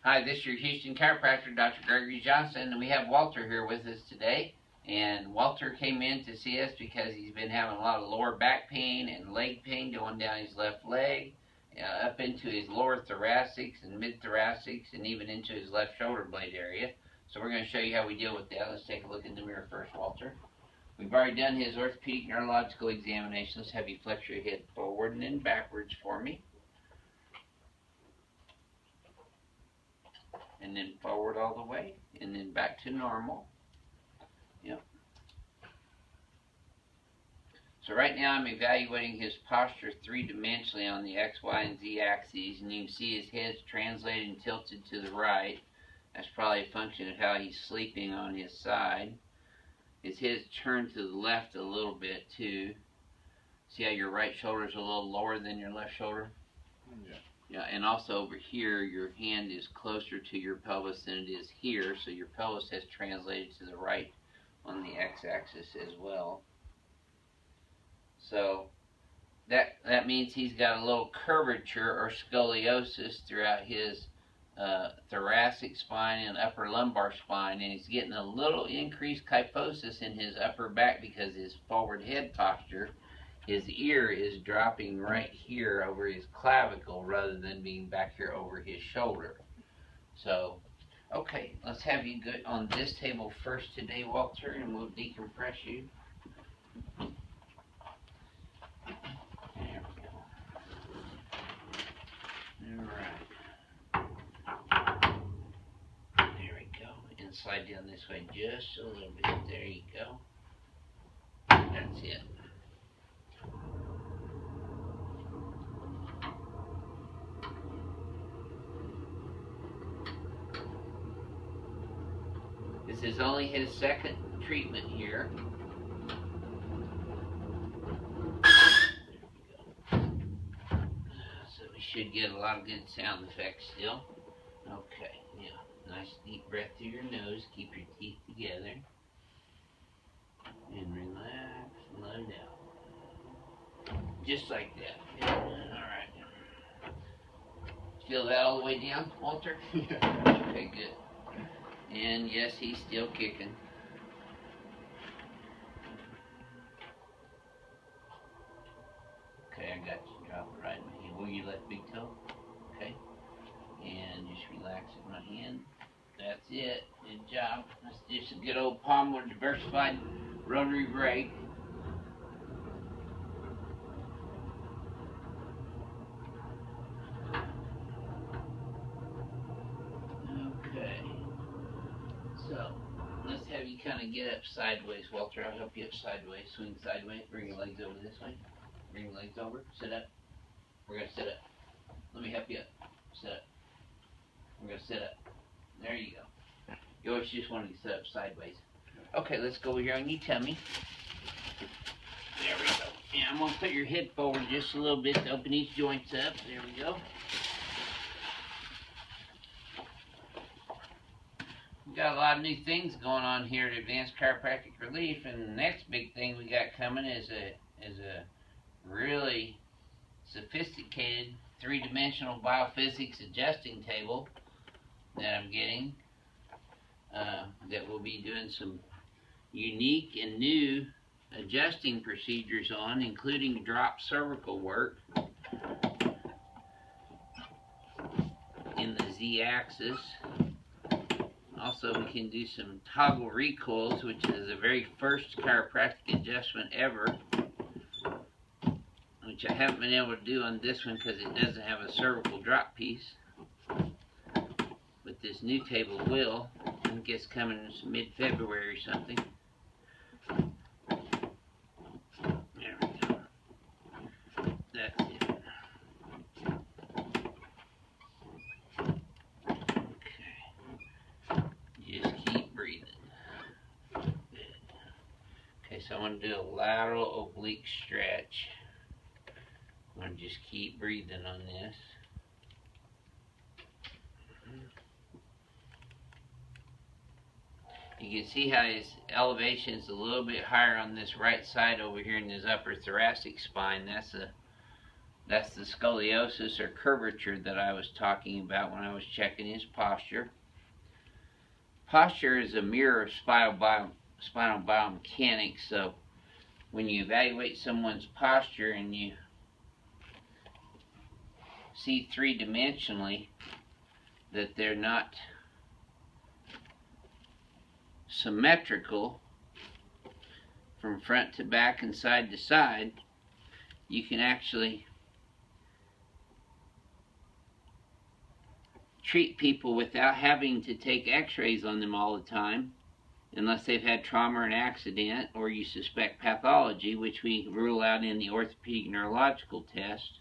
Hi, this is your Houston chiropractor, Dr. Gregory Johnson, and we have Walter here with us today. And Walter came in to see us because he's been having a lot of lower back pain and leg pain going down his left leg, up into his lower thoracics and mid-thoracics, and even into his left shoulder blade area. So we're going to show you how we deal with that. Let's take a look in the mirror first, Walter. We've already done his orthopedic neurological examination. Let's have you flex your head forward and then backwards for me. And then forward all the way, and then back to normal. Yep. So right now I'm evaluating his posture three-dimensionally on the X, Y, and Z axes, and you can see his head's translated and tilted to the right. That's probably a function of how he's sleeping on his side. His head's turned to the left a little bit too. See how your right shoulder's a little lower than your left shoulder? Yeah. Yeah, and also over here, your hand is closer to your pelvis than it is here, so your pelvis has translated to the right on the x-axis as well. So that means he's got a little curvature or scoliosis throughout his thoracic spine and upper lumbar spine, and he's getting a little increased kyphosis in his upper back because his forward head posture. His ear is dropping right here over his clavicle rather than being back here over his shoulder. So, okay, let's have you get on this table first today, Walter, and we'll decompress you. There we go. Alright. There we go. And slide down this way just a little bit. There you go. That's it. This is only his second treatment here. So we should get a lot of good sound effects still. Okay, yeah. Nice deep breath through your nose. Keep your teeth together. And relax and let it out. Just like that. Yeah. Alright. Feel that all the way down, Walter? Yeah. Okay, good. And yes, he's still kicking. Okay, I got you. Drop it right in my hand. Will you let big toe? Okay. And just relax in my hand. That's it. Good job. Let's do some good old palm with diversified rotary brake. Okay. So, let's have you kind of get up sideways, Walter. I'll help you up sideways. Swing sideways. Bring your legs over this way. Bring your legs over. Sit up. We're going to sit up. Let me help you up. Sit up. We're going to sit up. There you go. You always just wanted to sit up sideways. Okay, let's go over here on your tummy. There we go. And I'm going to put your head forward just a little bit to open these joints up. There we go. We got a lot of new things going on here at Advanced Chiropractic Relief, and the next big thing we got coming is a really sophisticated three-dimensional BioPhysics adjusting table that I'm getting that will be doing some unique and new adjusting procedures on, including drop cervical work in the Z-axis. Also, we can do some toggle recoils, which is the very first chiropractic adjustment ever, which I haven't been able to do on this one because it doesn't have a cervical drop piece. But this new table will. I think it's coming in mid-February or something. There we go. That's it. So I'm going to do a lateral oblique stretch. I'm going to just keep breathing on this. You can see how his elevation is a little bit higher on this right side over here in his upper thoracic spine. That's That's the scoliosis or curvature that I was talking about when I was checking his posture. Posture is a mirror of spinal biomechanics, so when you evaluate someone's posture and you see three-dimensionally that they're not symmetrical from front to back and side to side, you can actually treat people without having to take x-rays on them all the time, unless they've had trauma or an accident, or you suspect pathology, which we rule out in the orthopedic neurological test.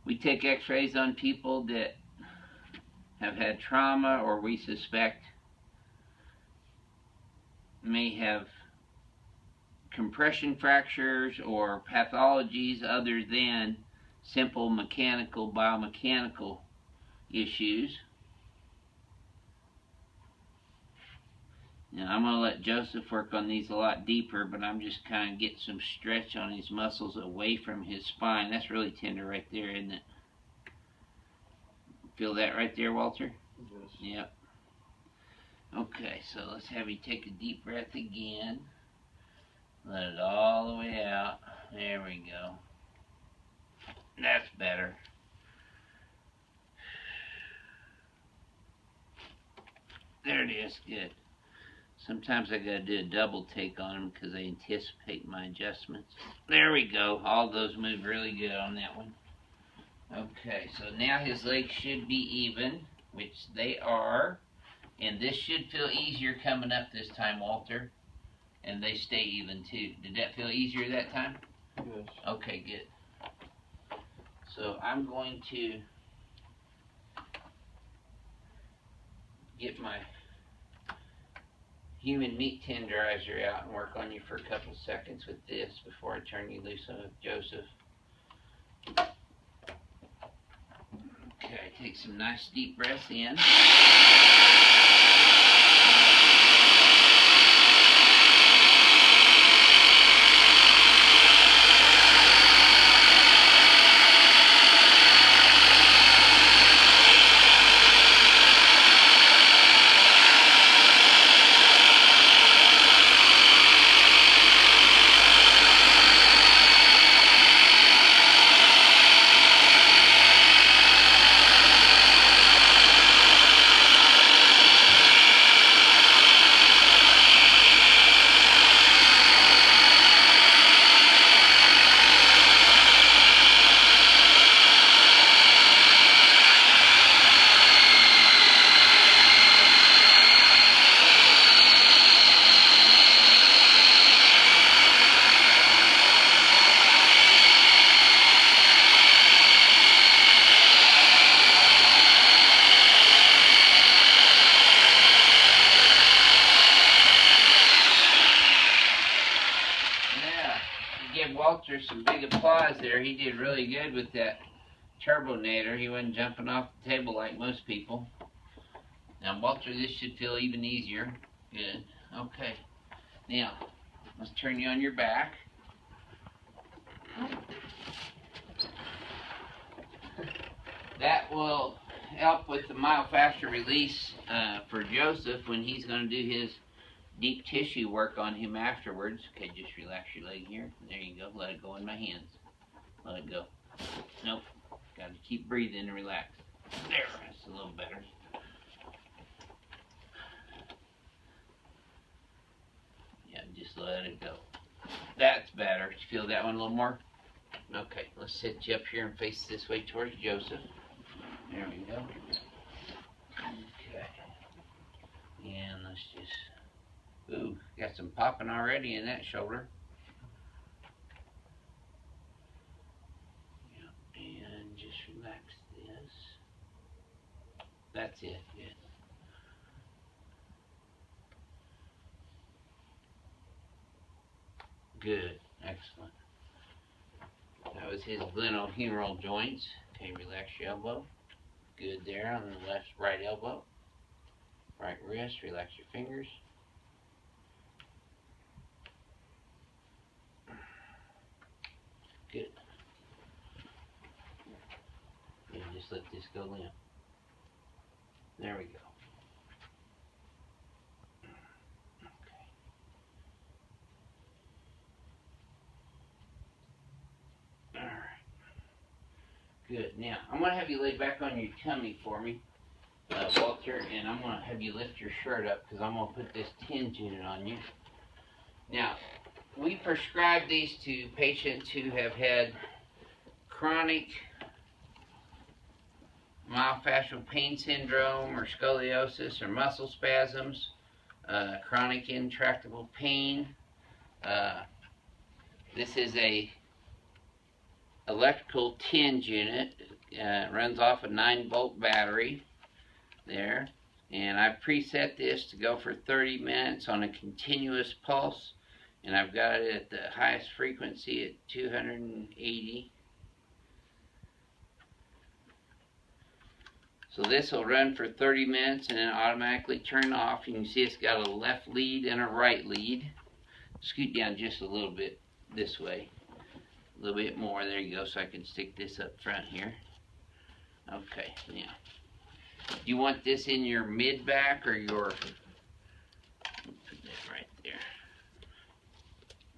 We take x-rays on people that have had trauma or we suspect may have compression fractures or pathologies other than simple mechanical, biomechanical issues. Now, I'm going to let Joseph work on these a lot deeper, but I'm just kind of getting some stretch on his muscles away from his spine. That's really tender right there, isn't it? Feel that right there, Walter? Yes. Yep. Okay, so let's have you take a deep breath again. Let it all the way out. There we go. That's better. There it is. Good. Sometimes I gotta do a double take on them because they anticipate my adjustments. There we go. All those move really good on that one. Okay, so now his legs should be even, which they are. And this should feel easier coming up this time, Walter. And they stay even too. Did that feel easier that time? Yes. Okay, good. So I'm going to get my human meat tenderizer out and work on you for a couple seconds with this before I turn you loose on Joseph. Okay, take some nice deep breaths in. Walter some big applause there. He did really good with that turbonator. He wasn't jumping off the table like most people. Now, Walter, this should feel even easier. Good. Okay. Now, let's turn you on your back. That will help with the myofascial release for Joseph when he's going to do his deep tissue work on him afterwards. Okay, just relax your leg here. There you go. Let it go in my hands. Let it go. Nope. Got to keep breathing and relax. There. That's a little better. Yeah, just let it go. That's better. Did you feel that one a little more? Okay, let's sit you up here and face this way towards Joseph. There we go. Okay. And let's just... Ooh, got some popping already in that shoulder. Yep, and just relax this. That's it, good. Good, excellent. That was his glenohumeral joints. Okay, relax your elbow. Good there on the right elbow. Right wrist, relax your fingers. Good. And just let this go limp. There we go. Okay. Alright. Good. Now, I'm going to have you lay back on your tummy for me, Walter, and I'm going to have you lift your shirt up because I'm going to put this tinge unit on you. Now, we prescribe these to patients who have had chronic myofascial pain syndrome or scoliosis or muscle spasms, chronic intractable pain. This is a electrical tinge unit. It runs off a 9-volt battery there, and I've preset this to go for 30 minutes on a continuous pulse, and I've got it at the highest frequency at 280. So this will run for 30 minutes and then automatically turn off. You can see it's got a left lead and a right lead. Scoot down just a little bit this way. A little bit more. There you go, so I can stick this up front here. Okay, now. Do you want this in your mid-back or your... Put that right there.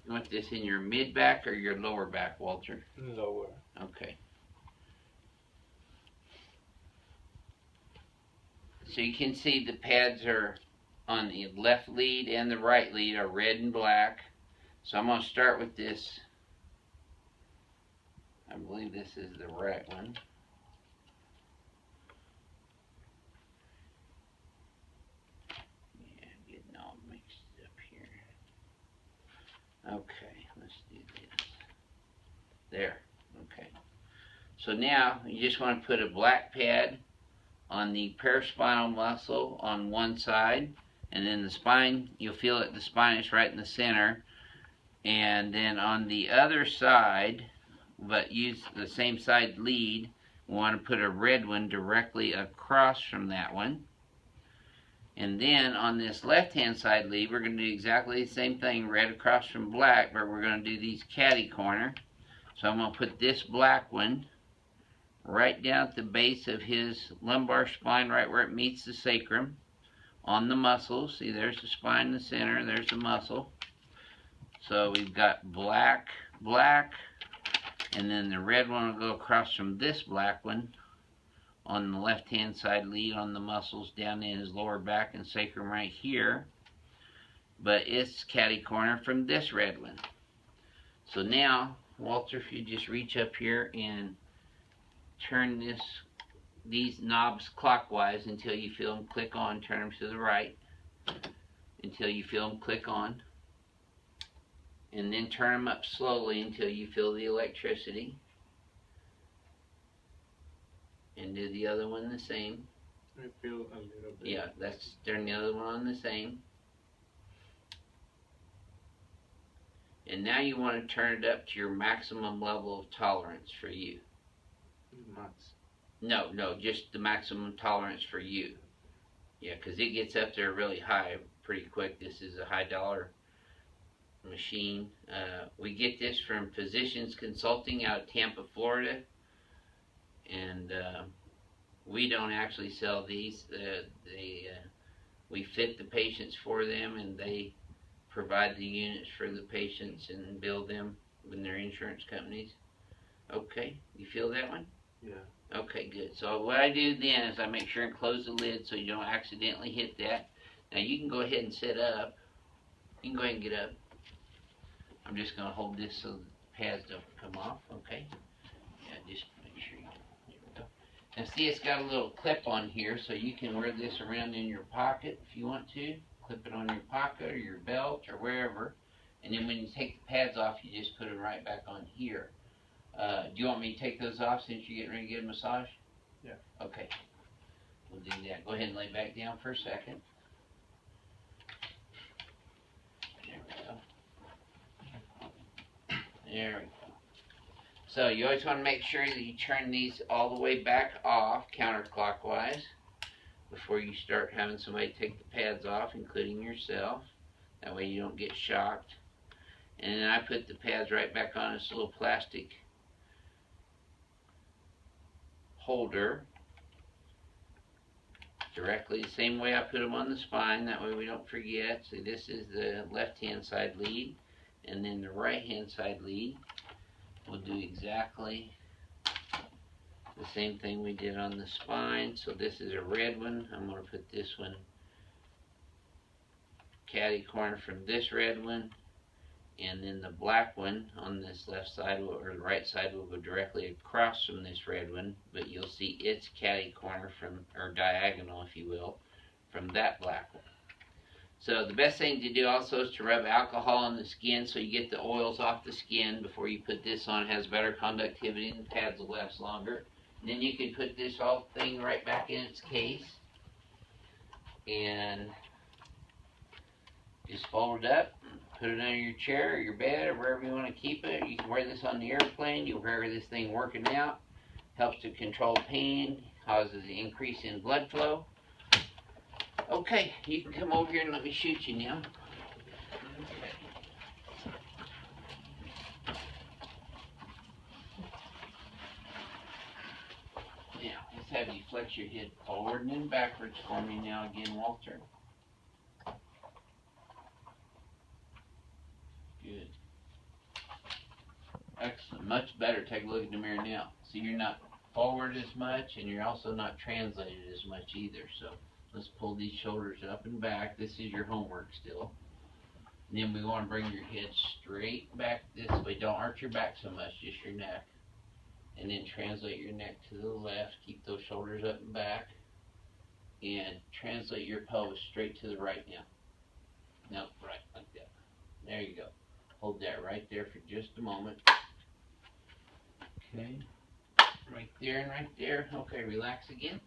You want this in your mid-back or your lower back, Walter? Lower. Okay. So you can see the pads are on the left lead and the right lead are red and black. So I'm going to start with this. I believe this is the right one. Yeah, getting all mixed up here. Okay, let's do this. There. Okay. So now you just want to put a black pad on the paraspinal muscle on one side, and then the spine, you'll feel it, the spine is right in the center, and then on the other side, but use the same side lead, we want to put a red one directly across from that one, and then on this left hand side lead, we're going to do exactly the same thing, red across from black, but we're going to do these catty corner. So I'm going to put this black one right down at the base of his lumbar spine, right where it meets the sacrum, on the muscles. See, there's the spine in the center, there's the muscle. So we've got black, black, and then the red one will go across from this black one on the left-hand side lead on the muscles down in his lower back and sacrum right here. But it's catty corner from this red one. So now, Walter, if you just reach up here and turn these knobs clockwise until you feel them click on. Turn them to the right until you feel them click on. And then turn them up slowly until you feel the electricity. And do the other one the same. I feel a little bit. Yeah, let's turn the other one on the same. And now you want to turn it up to your maximum level of tolerance for you. Max. No, just the maximum tolerance for you. Yeah, because it gets up there really high pretty quick. This is a high dollar machine. We get this from Physicians Consulting out of Tampa, Florida. And we don't actually sell these. We fit the patients for them, and they provide the units for the patients and bill them with their insurance companies. Okay, you feel that one? Yeah. Okay, good. So what I do then is I make sure and close the lid so you don't accidentally hit that. Now you can go ahead and sit up. You can go ahead and get up. I'm just going to hold this so the pads don't come off, okay? Yeah, just make sure you, there we go. Now see, it's got a little clip on here, so you can wear this around in your pocket if you want to. Clip it on your pocket or your belt or wherever. And then when you take the pads off, you just put them right back on here. Do you want me to take those off since you're getting ready to get a massage? Yeah. Okay. We'll do that. Go ahead and lay back down for a second. There we go. There we go. So you always want to make sure that you turn these all the way back off counterclockwise. before you start having somebody take the pads off, including yourself. That way you don't get shocked. And then I put the pads right back on this little plastic holder directly the same way I put them on the spine. That way we don't forget. So this is the left hand side lead, and then the right hand side lead. We'll do exactly the same thing we did on the spine. So this is a red one. I'm going to put this one catty corner from this red one, and then the black one on this left side or the right side will go directly across from this red one, but you'll see its catty corner from, or diagonal if you will, from that black one. So the best thing to do also is to rub alcohol on the skin so you get the oils off the skin before you put this on. It has better conductivity and the pads will last longer. And then you can put this whole thing right back in its case and just fold it up, put it under your chair or your bed or wherever you want to keep it. You can wear this on the airplane. You'll wear this thing working out. Helps to control pain, causes an increase in blood flow. Okay, you can come over here and let me shoot you now. Now, let's have you flex your head forward and then backwards for me now again, Walter. Good. Excellent. Much better. Take a look in the mirror now. See, you're not forward as much, and you're also not translated as much either. So let's pull these shoulders up and back. This is your homework still. And then we want to bring your head straight back this way. Don't arch your back so much, just your neck. And then translate your neck to the left. Keep those shoulders up and back. And translate your pelvis straight to the right now. Nope, right, like that. There you go. Hold that right there for just a moment. Okay. Right there and right there. Okay, relax again.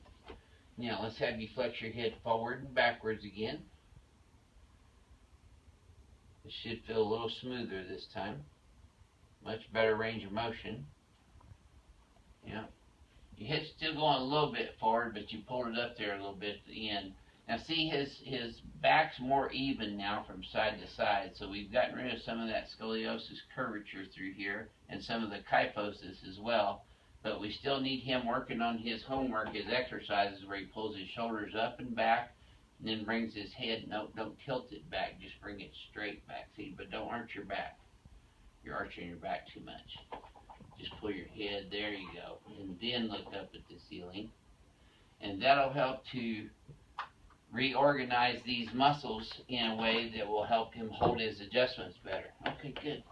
Now let's have you flex your head forward and backwards again. It should feel a little smoother this time. Much better range of motion. Yeah. Your head's still going a little bit forward, but you pulled it up there a little bit at the end. Now see, his back's more even now from side to side, so we've gotten rid of some of that scoliosis curvature through here and some of the kyphosis as well. But we still need him working on his homework, his exercises where he pulls his shoulders up and back and then brings his head, no, don't tilt it back, just bring it straight back. See, but don't arch your back. You're arching your back too much. Just pull your head, there you go, and then look up at the ceiling. And that'll help to reorganize these muscles in a way that will help him hold his adjustments better. Okay, good.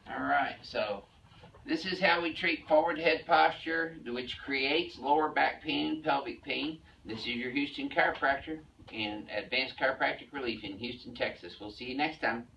All right, so this is how we treat forward head posture, which creates lower back pain and pelvic pain. This is your Houston chiropractor and Advanced Chiropractic Relief in Houston, Texas. We'll see you next time.